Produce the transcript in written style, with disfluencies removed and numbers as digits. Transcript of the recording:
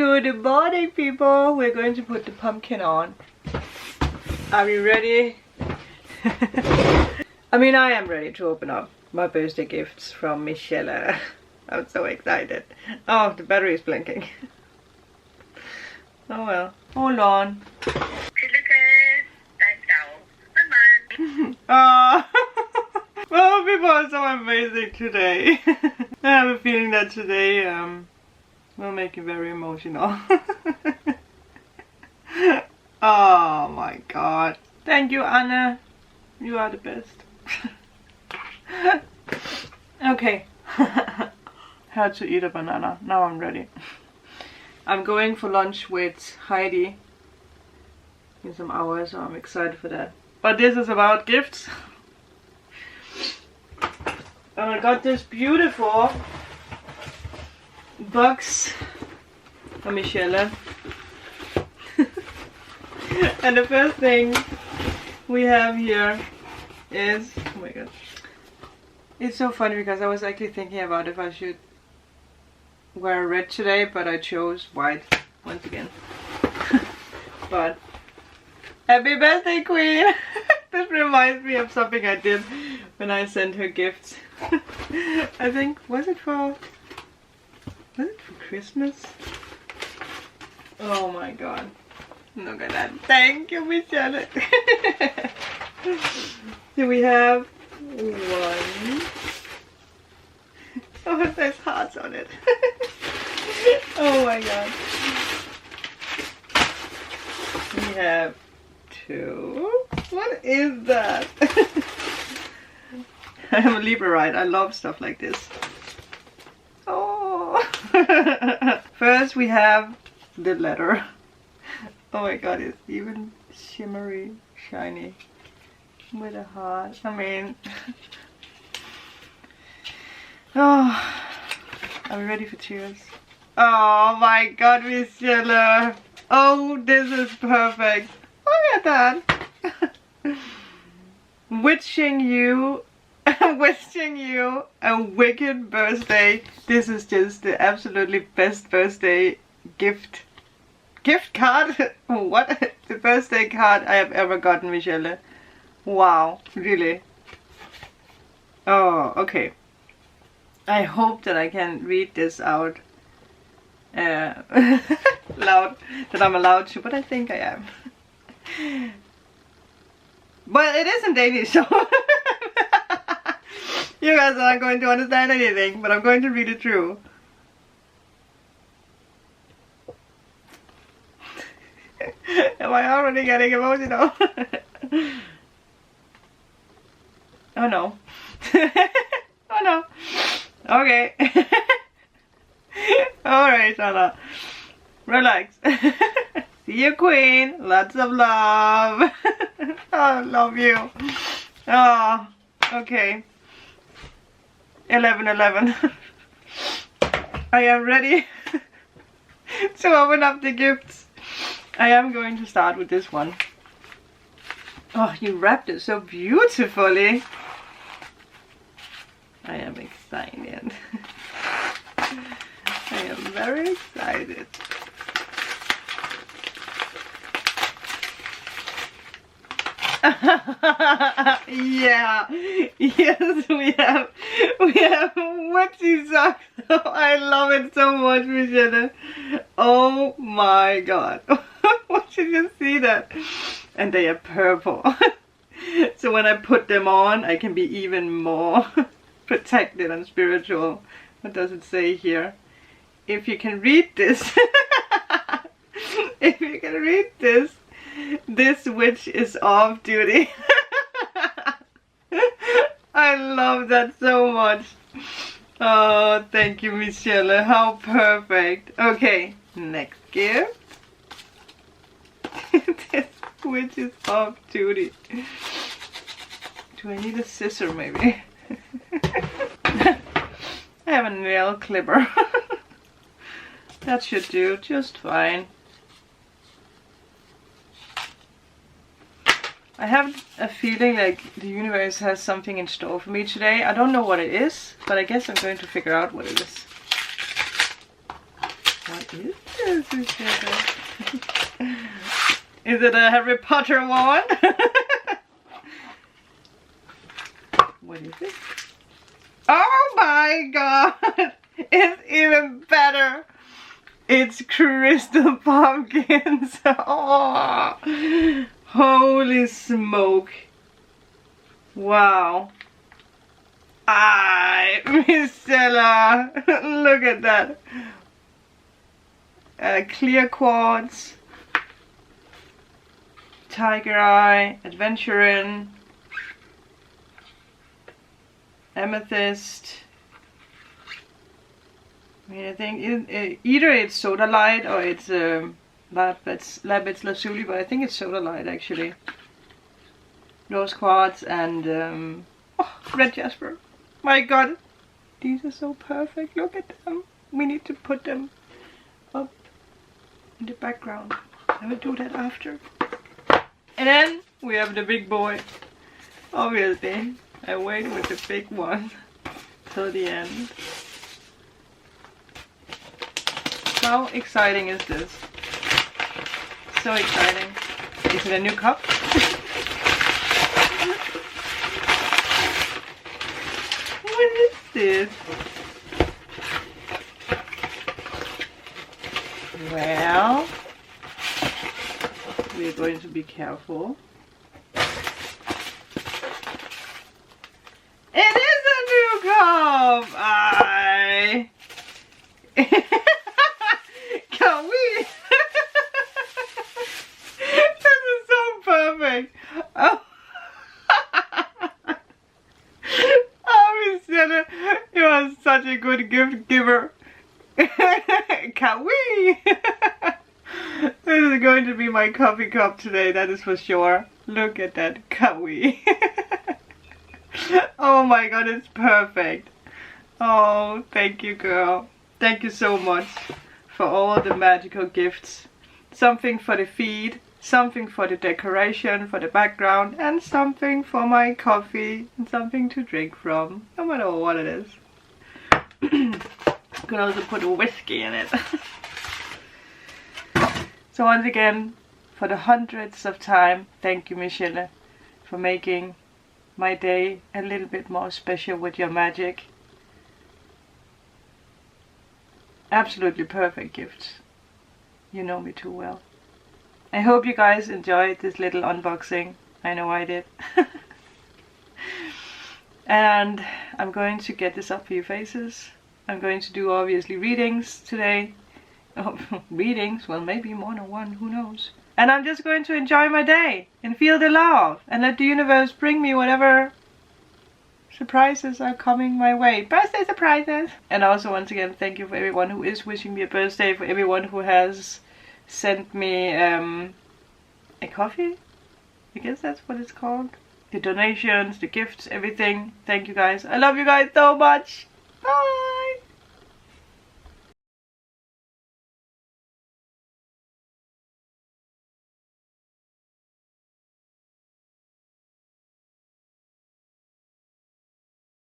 Good morning, people. We're going to put the pumpkin on. Are we ready? I mean, I am ready to open up my birthday gifts from Michelle. I'm so excited. Oh, the battery is blinking. Oh well. Hold on. Oh, well, people are so amazing today. I have a feeling that today will make you very emotional. Oh my god. Thank you, Anna. You are the best. Okay. Had to eat a banana. Now I'm ready. I'm going for lunch with Heidi in some hours, so I'm excited for that. But this is about gifts. And I got this beautiful box from Michelle. And the first thing we have here is, oh my god, it's so funny because I was actually thinking about if I should wear red today, but I chose white once again. But happy birthday, Queen! This reminds me of something I did when I sent her gifts. I think, was it for Christmas? Oh my god. Look at that. Thank you, Michelle. Here we have one. Oh, there's hearts on it. Oh my god. We have two. What is that? I'm a Libra, right? I love stuff like this. Oh. First we have the letter. Oh my god, it's even shimmery, shiny, with a heart. I mean, oh, are we ready for tears? Oh my god, Michelle. Oh, this is perfect. Look at that. Wishing you a wicked birthday. This is just the absolutely best birthday gift card. What? The birthday card I have ever gotten, Michelle. Wow, really. Oh, okay. I hope that I can read this out loud, that I'm allowed to, but I think I am. But it is in Danish, so you guys are not going to understand anything, but I'm going to read it through. Am I already getting emotional? Oh no. Oh no. Okay. Alright, Anna. Relax. See you, Queen. Lots of love. I love you. Oh, okay. 11:11. I am ready to open up the gifts. I am going to start with this one. Oh, you wrapped it so beautifully. I am excited. I am very excited. Yeah, yes, we have witchy socks. Oh, I love it so much, Michelle. Oh my god. Did you see that? And they are purple. So when I put them on, I can be even more protected and spiritual. What does it say here? If you can read this, if you can read this, this witch is off duty. I love that so much. Oh, thank you, Michelle. How perfect. Okay, next gift. This witch is off duty. Do I need a scissor maybe? I have a nail clipper. That should do just fine. I have a feeling like the universe has something in store for me today. I don't know what it is, but I guess I'm going to figure out what it is. What is this, Michelle? Is it a Harry Potter one? What is it? Oh my god! It's even better! It's crystal pumpkins! Oh, holy smoke! Wow! Miss Stella! Look at that! Clear quartz, tiger eye, adventuring, amethyst. I mean, I think either it's soda light or it's lapis lazuli, but I think it's soda light actually. Rose quartz and red jasper. My god, these are so perfect. Look at them. We need to put them up in the background. I will do that after. And then we have the big boy. Obviously, I wait with the big one till the end. How exciting is this? So exciting. Is it a new cup? What is this? Well, we're going to be careful. It is a new cup! Can we? This is so perfect. Oh, Michelle, you are such a good gift giver. Can we? This is going to be my coffee cup today, that is for sure. Look at that, can we? Oh my god, it's perfect. Oh, thank you, girl. Thank you so much for all the magical gifts. Something for the feed, something for the decoration, for the background, and something for my coffee, and something to drink from, no matter what it is. You can also put whiskey in it. So once again, for the 100th of time, thank you, Michelle, for making my day a little bit more special with your magic. Absolutely perfect gifts. You know me too well. I hope you guys enjoyed this little unboxing. I know I did. And I'm going to get this up for your faces. I'm going to do obviously readings today. Oh, readings? Well, maybe more than one, who knows. And I'm just going to enjoy my day and feel the love and let the universe bring me whatever surprises are coming my way. Birthday surprises! And also, once again, thank you for everyone who is wishing me a birthday, for everyone who has sent me a coffee. I guess that's what it's called. The donations, the gifts, everything. Thank you guys. I love you guys so much. Bye!